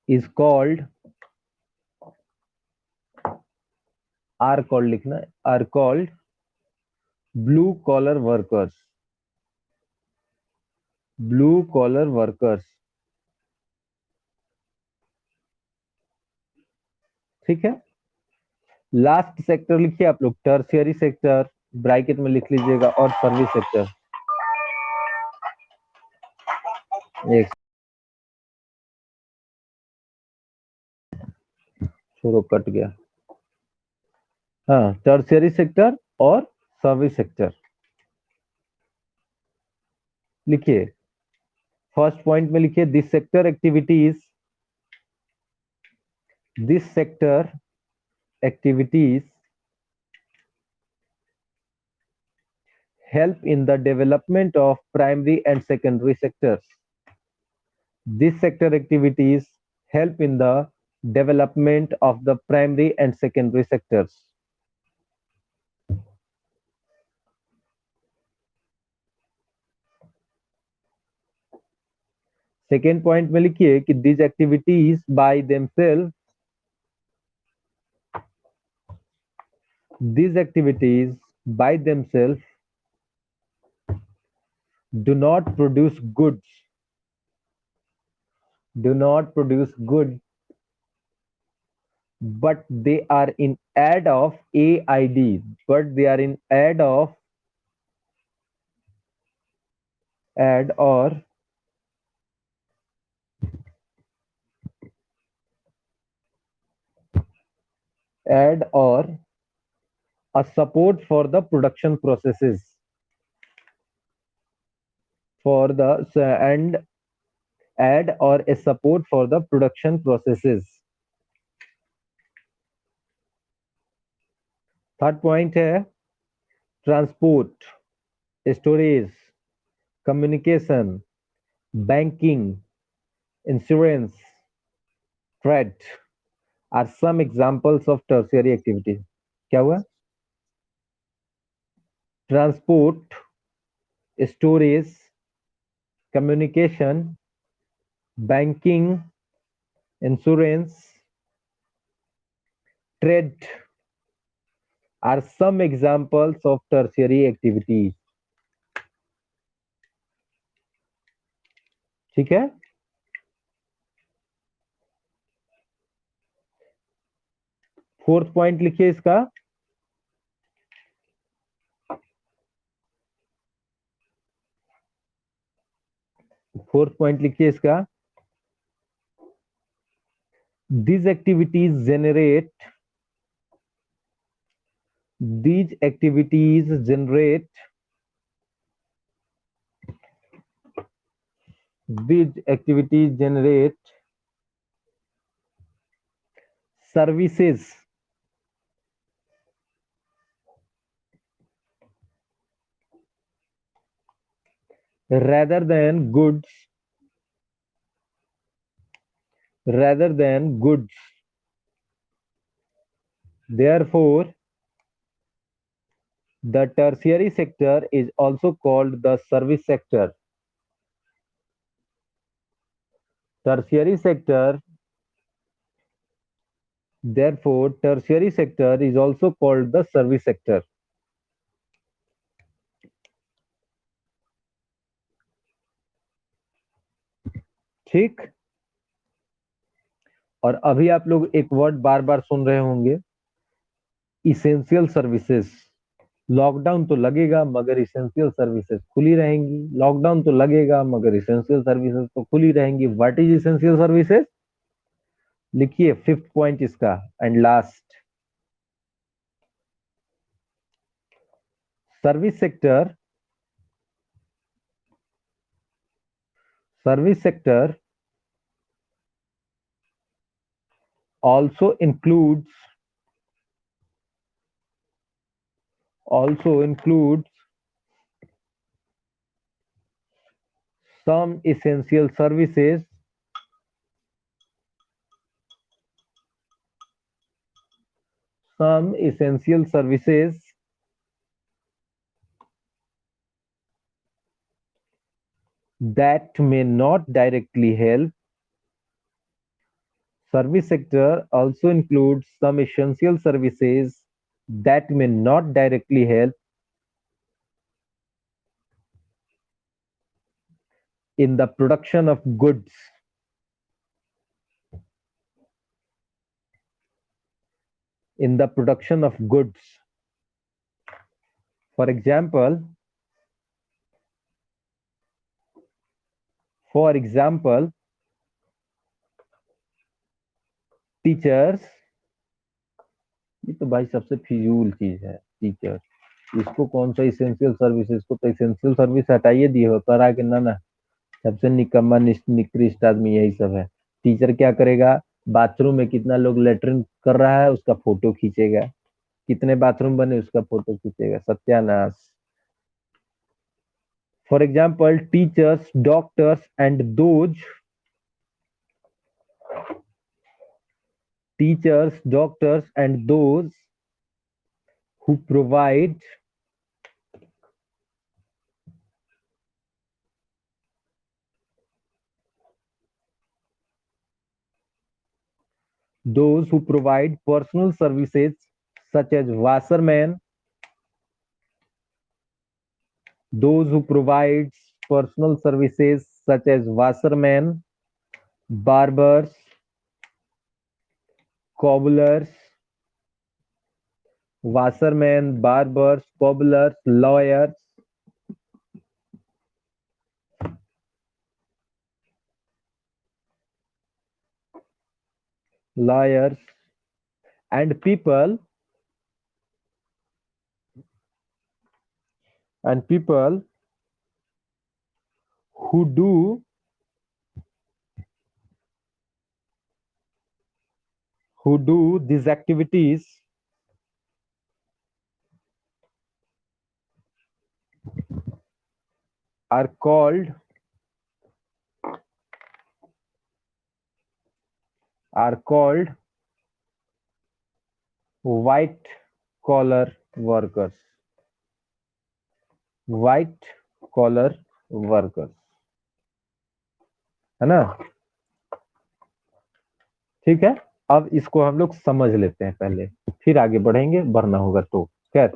is called, are called लिखना है, are called blue collar workers, blue collar workers, ठीक है। लास्ट सेक्टर लिखिए आप लोग, टर्शियरी सेक्टर ब्रैकेट में लिख लीजिएगा और सर्विस सेक्टर। एक छोड़ो, कट गया। हाँ, टर्शियरी सेक्टर और सर्विस सेक्टर लिखिए। फर्स्ट पॉइंट में लिखिए this sector activities, this sector activities help in the development of primary and secondary sectors. These sector activities help in the development of the primary and secondary sectors. Second point में लिखिए कि these activities by themselves, these activities by themselves do not produce goods, do not produce good, but they are in aid of AID, but they are in aid of, add or add or a support for the production processes, for the and add or a support for the production processes. Third point है transport, storage, communication, banking, insurance, trade are some examples of tertiary activities. क्या हुआ? Transport, storage, communication, banking, insurance, trade are some examples of tertiary activities. ठीक है। Fourth point लिखिए इसका, fourth point लिखिए इसका, these activities generate, these activities generate, these activities generate services rather than goods, rather than goods. Therefore, the tertiary sector is also called the service sector. Tertiary sector, therefore, tertiary sector is also called the service sector. ठीक। और अभी आप लोग एक word बार बार सुन रहे होंगे, essential services, lockdown तो लगेगा मगर इसेंशियल सर्विसेज खुली रहेंगी, लॉकडाउन तो लगेगा मगर इसेंशियल सर्विसेज तो खुली रहेंगी। What is essential services? लिखिए फिफ्थ पॉइंट इसका and last. Service sector, service sector also includes also includes some essential services, some essential services that may not directly help. Service sector also includes some essential services that may not directly help in the production of goods, in the production of goods. For example, teachers, ये तो भाई सबसे फिजूल चीज है teacher, इसको कौन सा इसेंशियल सर्विस, इसको तो इसेंशियल सर्विस हटाइए दिए हो करा के ना ना। सबसे निकम्मा निकृष्ट आदमी यही सब है। टीचर क्या करेगा? बाथरूम में कितना लोग लेटरिन कर रहा है उसका फोटो खींचेगा, कितने बाथरूम बने उसका फोटो खींचेगा, सत्यानाश। For example teachers, doctors and those, teachers, doctors, and those who provide personal services such as washermen, those who provide personal services such as washermen, barbers, cobblers, washermen, barbers, cobblers, lawyers, lawyers, and people who do these activities are called white collar workers, white collar workers, है ना? ठीक है, अब इसको हम लोग समझ लेते हैं पहले, फिर आगे बढ़ेंगे, बढ़ना होगा तो। खैर,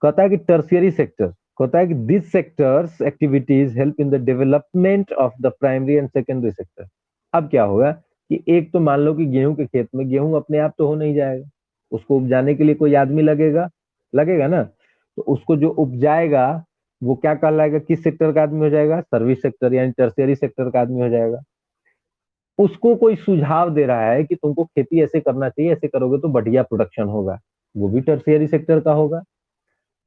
कहता है कि टर्शियरी सेक्टर, कहता है कि this sectors activities help in the development of the primary and secondary sector. अब क्या होगा कि एक तो मान लो कि गेहूं के खेत में गेहूं अपने आप तो हो नहीं जाएगा, उसको उपजाने के लिए कोई आदमी लगेगा, लगेगा ना? तो उसको जो उपजाएगा वो क्या कहलाएगा, किस सेक्टर का आदमी हो जाएगा? सर्विस सेक्टर यानी टर्शियरी सेक्टर का आदमी हो जाएगा। उसको कोई सुझाव दे रहा है कि तुमको खेती ऐसे करना चाहिए, ऐसे करोगे तो बढ़िया प्रोडक्शन होगा, वो भी टर्शियरी सेक्टर का होगा।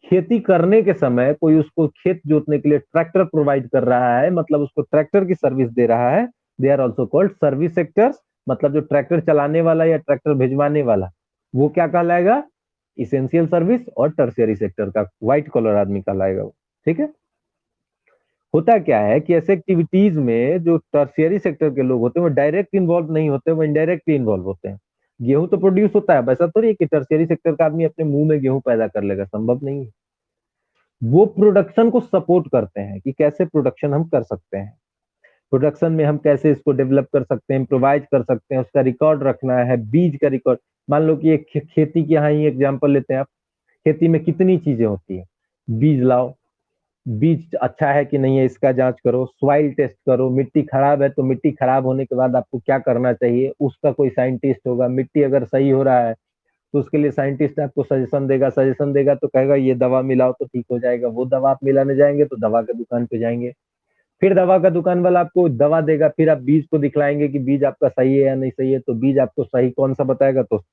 खेती करने के समय कोई उसको खेत जोतने के लिए ट्रैक्टर प्रोवाइड कर रहा है, मतलब उसको ट्रैक्टर की सर्विस दे रहा है, they are also called service sectors. मतलब जो ट्रैक्टर चलाने वाला या ट्रैक्टर भिजवाने वाला वो क्या कहलाएगा? Essential service. और टर्शियरी सेक्टर का व्हाइट कॉलर आदमी कहलाएगा वो। ठीक है, होता क्या है कि ऐसे एक्टिविटीज में जो टर्शियरी सेक्टर के लोग होते हैं वो डायरेक्ट इन्वॉल्व नहीं होते, वो इनडायरेक्टली इन्वॉल्व होते हैं। गेहूं तो प्रोड्यूस होता है, वैसा थोड़ी है कि टर्शियरी सेक्टर का आदमी अपने मुंह में गेहूं पैदा कर लेगा, संभव नहीं है। वो प्रोडक्शन को सपोर्ट करते हैं कि कैसे प्रोडक्शन हम कर सकते हैं, प्रोडक्शन में हम कैसे इसको डेवलप कर सकते हैं, इम्प्रोवाइज कर सकते हैं, उसका रिकॉर्ड रखना है, बीज का रिकॉर्ड। मान लो कि एक खेती की यहाँ ही एग्जाम्पल लेते हैं आप, खेती में कितनी चीजें होती है, बीज लाओ, बीज अच्छा है कि नहीं है इसका जांच करो, सॉइल टेस्ट करो, मिट्टी खराब है तो मिट्टी खराब होने के बाद आपको क्या करना चाहिए उसका कोई साइंटिस्ट होगा, मिट्टी अगर सही हो रहा है तो उसके लिए साइंटिस्ट आपको सजेशन देगा तो कहेगा ये दवा मिलाओ तो ठीक हो जाएगा। वो दवा आप मिलाने जाएंगे तो दवा के दुकान पे जाएंगे, फिर दवा का दुकान वाला आपको दवा देगा, फिर आप बीज को दिखलाएंगे कि बीज आपका सही है या नहीं सही है, तो बीज आपको सही कौन सा बताएगा, तो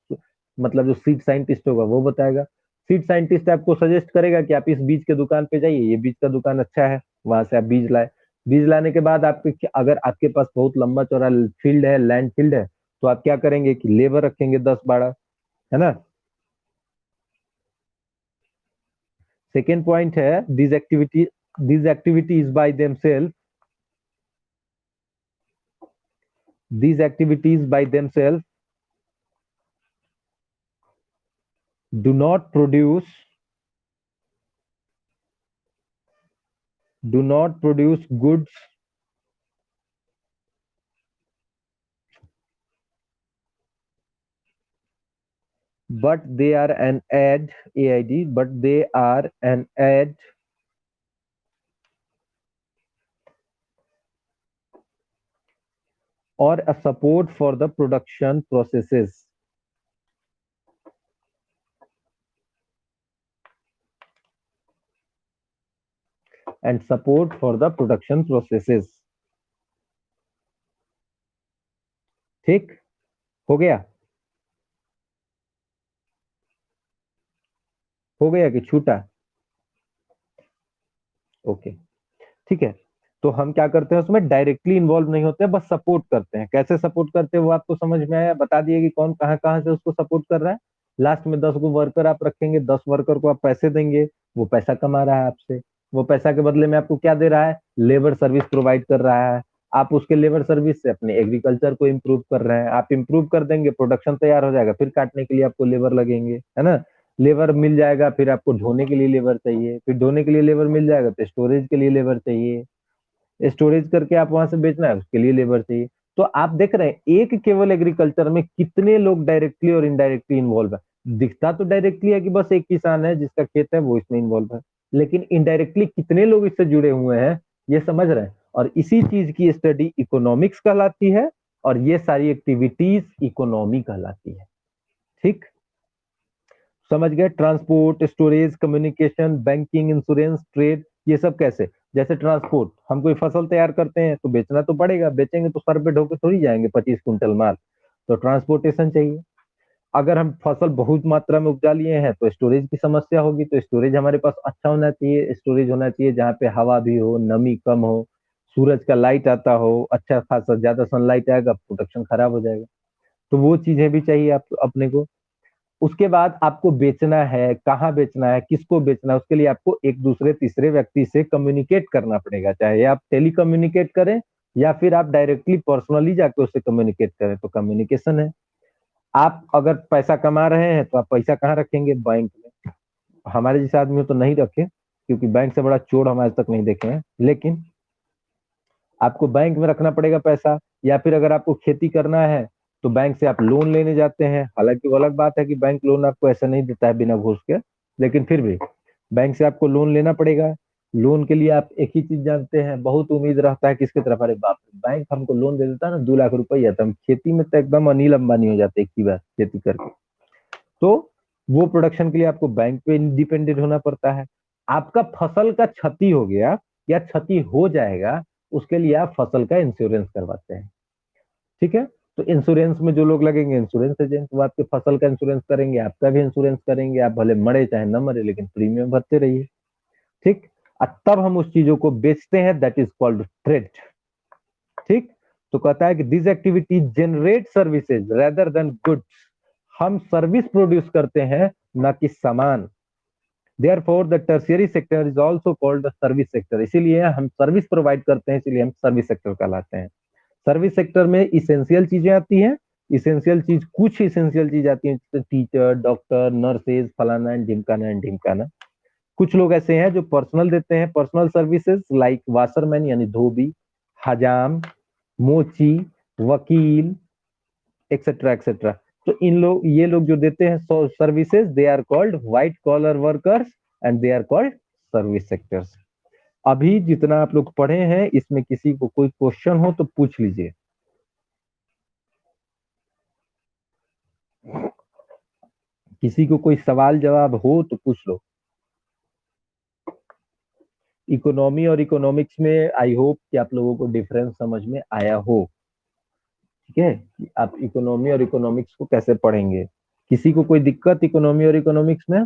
मतलब जो सीड साइंटिस्ट होगा वो बताएगा। सीड साइंटिस्ट आपको सजेस्ट करेगा कि आप इस बीज के दुकान पे जाइए, ये बीज का दुकान अच्छा है, वहां से आप बीज लाए। बीज लाने के बाद आपके अगर आपके पास बहुत लंबा चौड़ा फील्ड है, लैंड फील्ड है, तो आप क्या करेंगे कि लेबर रखेंगे 10-12, है ना। सेकेंड पॉइंट है these activities by themselves do not produce goods, but they are an aid, but they are an aid or a support for the production processes. And support for the production processes. ठीक हो गया? हो गया कि छूटा? Okay, ठीक है। तो हम क्या करते हैं, उसमें डायरेक्टली इन्वॉल्व नहीं होते, बस सपोर्ट करते हैं। कैसे सपोर्ट करते हैं वो आपको समझ में आया? बता दिए कि कौन कहाँ कहाँ से उसको सपोर्ट कर रहा है। लास्ट में 10 गो वर्कर आप रखेंगे, 10 वर्कर को आप पैसे देंगे, वो पैसा कमा रहा है आपसे। वो पैसा के बदले में आपको क्या दे रहा है? लेबर सर्विस प्रोवाइड कर रहा है। आप उसके लेबर सर्विस से अपने एग्रीकल्चर को इम्प्रूव कर रहे हैं। आप इम्प्रूव कर देंगे, प्रोडक्शन तैयार हो जाएगा, फिर काटने के लिए आपको लेबर लगेंगे, है ना। लेबर मिल जाएगा, फिर आपको ढोने के लिए लेबर चाहिए, फिर ढोने के लिए लेबर मिल जाएगा तो स्टोरेज के लिए लेबर चाहिए, स्टोरेज करके आप वहां से बेचना है, उसके लिए लेबर चाहिए। तो आप देख रहे हैं एक केवल एग्रीकल्चर में कितने लोग डायरेक्टली और इनडायरेक्टली इन्वॉल्व है। दिखता तो डायरेक्टली है कि बस एक किसान है जिसका खेत है वो इसमें इन्वॉल्व है, लेकिन इनडायरेक्टली कितने लोग इससे जुड़े हुए हैं ये समझ रहे हैं। और इसी चीज की स्टडी इकोनॉमिक्स कहलाती है, और ये सारी एक्टिविटीज इकोनॉमी कहलाती है। ठीक, समझ गए? Transport, storage, communication, banking, insurance, trade, ये सब कैसे? जैसे ट्रांसपोर्ट, हम कोई फसल तैयार करते हैं तो बेचना तो पड़ेगा, बेचेंगे तो सर पे ढोके थोड़ी जाएंगे 25 क्विंटल माल, तो ट्रांसपोर्टेशन चाहिए। अगर हम फसल बहुत मात्रा में उपजा लिए हैं तो स्टोरेज की समस्या होगी, तो स्टोरेज हमारे पास अच्छा होना चाहिए, स्टोरेज होना चाहिए जहाँ पे हवा भी हो, नमी कम हो, सूरज का लाइट आता हो, अच्छा खासा, ज्यादा सनलाइट आएगा प्रोडक्शन खराब हो जाएगा। तो वो चीजें भी चाहिए आप अपने को। उसके बाद आपको बेचना है, कहाँ बेचना है, किसको बेचना है, उसके लिए आपको एक दूसरे तीसरे व्यक्ति से कम्युनिकेट करना पड़ेगा, चाहे आप टेली कम्युनिकेट करें या फिर आप डायरेक्टली पर्सनली जाके उससे कम्युनिकेट करें, तो कम्युनिकेशन है। आप अगर पैसा कमा रहे हैं तो आप पैसा कहाँ रखेंगे? बैंक में। हमारे जैसे आदमी तो नहीं रखे, क्योंकि बैंक से बड़ा चोर हम आज तक नहीं देखे हैं, लेकिन आपको बैंक में रखना पड़ेगा पैसा। या फिर अगर आपको खेती करना है तो बैंक से आप लोन लेने जाते हैं। हालांकि वो अलग बात है कि बैंक लोन आपको ऐसा नहीं देता है बिना घूस के, लेकिन फिर भी बैंक से आपको लोन लेना पड़ेगा। लोन के लिए आप एक ही चीज जानते हैं, बहुत उम्मीद रहता है किसके तरफ, अरे बाप रे, बैंक हमको लोन दे देता है ना 2 लाख रुपया, तो हम खेती में तो एकदम अनिल अंबानी हो जाते एक ही बार खेती करके। तो वो प्रोडक्शन के लिए आपको बैंक पे डिपेंडेंट होना पड़ता है। आपका फसल का क्षति हो गया या क्षति हो जाएगा, उसके लिए आप फसल का इंश्योरेंस करवाते हैं। ठीक है, तो इंश्योरेंस में जो लोग लगेंगे, इंश्योरेंस एजेंट, वो आपके फसल का इंश्योरेंस करेंगे, आपका भी इंश्योरेंस करेंगे। आप भले मरे चाहे न मरे, लेकिन प्रीमियम भरते रहिए। ठीक, और तब हम उस चीजों को बेचते हैं, दैट इज कॉल्ड ट्रेड। ठीक, तो कहता है कि this activity generate services rather than goods. हम सर्विस प्रोड्यूस करते हैं, ना कि सामान। Therefore, the tertiary sector is also called the service sector। इसीलिए हम सर्विस प्रोवाइड करते हैं, इसीलिए हम सर्विस सेक्टर कहलाते हैं। सर्विस सेक्टर में इसेंशियल चीजें आती हैं। इसेंशियल चीज, कुछ इसेंशियल चीज आती हैं, जैसे टीचर, डॉक्टर, नर्सेज, फलाना एंड ढिमकाना एंड ढिमकाना। कुछ लोग ऐसे हैं जो पर्सनल देते हैं, पर्सनल सर्विसेज, लाइक वाशरमैन यानी धोबी, हजाम, मोची, वकील, एक्सेट्रा एक्सेट्रा। तो इन लोग, ये लोग जो देते हैं services, they are called white collar workers and they are called service sectors. अभी जितना आप लोग पढ़े हैं, इसमें किसी को कोई क्वेश्चन हो तो पूछ लीजिए। किसी को कोई सवाल जवाब हो तो पूछ लो। इकोनॉमी और इकोनॉमिक्स में आई होप कि आप लोगों को डिफरेंस समझ में आया हो। ठीक है, कि आप इकोनॉमी और इकोनॉमिक्स को कैसे पढ़ेंगे। किसी को कोई दिक्कत इकोनॉमी और इकोनॉमिक्स में?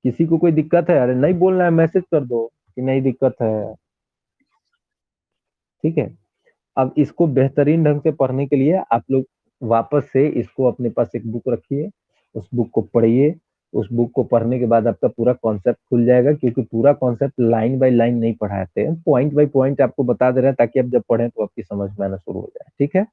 किसी को कोई दिक्कत है? अरे नहीं बोलना है, मैसेज कर दो कि नहीं दिक्कत है। ठीक है। अब इसको बेहतरीन ढंग से पढ़ने के लिए आप लोग वापस से इसको अपने पास एक बुक रखिए, उस बुक को पढ़िए। उस बुक को पढ़ने के बाद आपका पूरा कॉन्सेप्ट खुल जाएगा, क्योंकि पूरा कॉन्सेप्ट लाइन बाय लाइन नहीं पढ़ाते हैं, पॉइंट बाय पॉइंट आपको बता दे रहे हैं, ताकि आप जब पढ़ें तो आपकी समझ में आना शुरू हो जाए। ठीक है,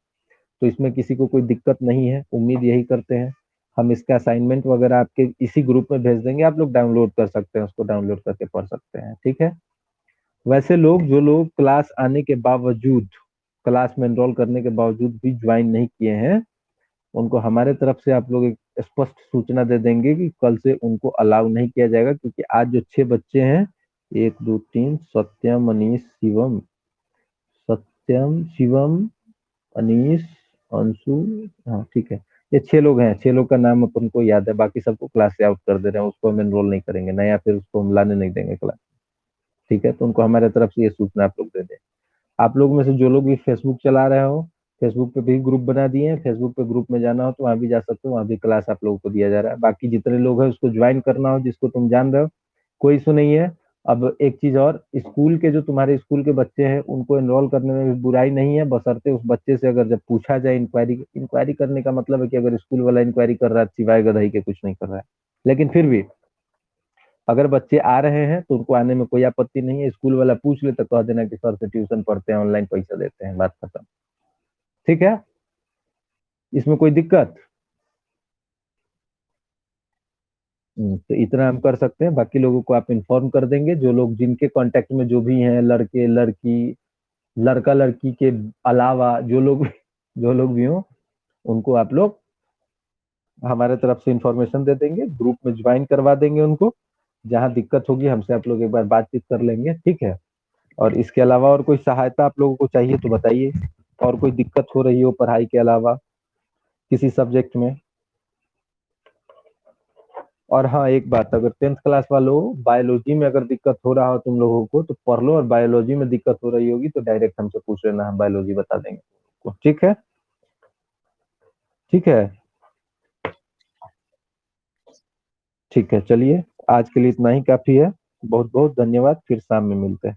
तो इसमें किसी को कोई दिक्कत नहीं है, उम्मीद यही करते हैं। हम इसका असाइनमेंट वगैरह आपके इसी ग्रुप में भेज देंगे, आप लोग डाउनलोड कर सकते हैं, उसको डाउनलोड करके पढ़ सकते हैं। ठीक है। वैसे लोग, जो लोग क्लास आने के बावजूद, क्लास में एनरोल करने के बावजूद भी ज्वाइन नहीं किए हैं, उनको हमारे तरफ से आप लोग एक स्पष्ट सूचना दे देंगे कि कल से उनको अलाउ नहीं किया जाएगा, क्योंकि आज जो 6 बच्चे हैं, 1 2 3, सत्यम अनीश शिवम, सत्यम शिवम अनीश अंशु, हाँ ठीक है, ये 6 लोग हैं। 6 लोग का नाम अपन को याद है, बाकी सबको क्लास से आउट कर दे रहे हैं, उसको हम एनरोल नहीं करेंगे नया, फिर उसको हम लाने नहीं देंगे क्लास। ठीक है, तो उनको हमारे तरफ से ये सूचना आप लोग दे दें। आप लोग में से जो लोग भी फेसबुक चला रहे हो, फेसबुक पे भी ग्रुप बना दिए हैं, फेसबुक पे ग्रुप में जाना हो तो वहां भी जा सकते हो, वहां भी क्लास आप लोगों को दिया जा रहा है। बाकी जितने लोग हैं उसको ज्वाइन करना हो, जिसको तुम जान रहे हो, कोई इशू नहीं है। अब एक चीज और, स्कूल के जो तुम्हारे स्कूल के बच्चे हैं उनको एनरोल करने में भी बुराई नहीं है, बशर्ते उस बच्चे से अगर जब पूछा जाए, इंक्वायरी इंक्वायरी करने का मतलब है कि अगर स्कूल वाला इंक्वायरी कर रहा है, सिवाय गधाई के कुछ नहीं कर रहा है। लेकिन फिर भी अगर बच्चे आ रहे हैं तो उनको आने में कोई आपत्ति नहीं है, स्कूल वाला पूछ ले तो कह देना कि सर से ट्यूशन पढ़ते हैं, ऑनलाइन पैसा देते हैं, बात खत्म। ठीक है, इसमें कोई दिक्कत? तो इतना हम कर सकते हैं, बाकी लोगों को आप इन्फॉर्म कर देंगे, जो लोग जिनके कांटेक्ट में जो भी हैं, लड़के लड़की, लड़का लड़की के अलावा जो लोग भी हों, उनको आप लोग हमारे तरफ से इंफॉर्मेशन दे देंगे, ग्रुप में ज्वाइन करवा देंगे उनको। जहां दिक्कत होगी हमसे आप लोग एक बार बातचीत कर लेंगे। ठीक है। और इसके अलावा और कोई सहायता आप लोगों को चाहिए तो बताइए, और कोई दिक्कत हो रही हो पढ़ाई के अलावा किसी सब्जेक्ट में। और हाँ, एक बात, अगर 10th क्लास वालों, बायोलॉजी में अगर दिक्कत हो रहा हो तुम लोगों को तो पढ़ लो, और बायोलॉजी में दिक्कत हो रही होगी तो डायरेक्ट हमसे पूछ लेना, हम बायोलॉजी बता देंगे। ठीक है। ठीक है। ठीक है, चलिए, आज के लिए इतना ही काफी है। बहुत बहुत धन्यवाद, फिर शाम में मिलते हैं।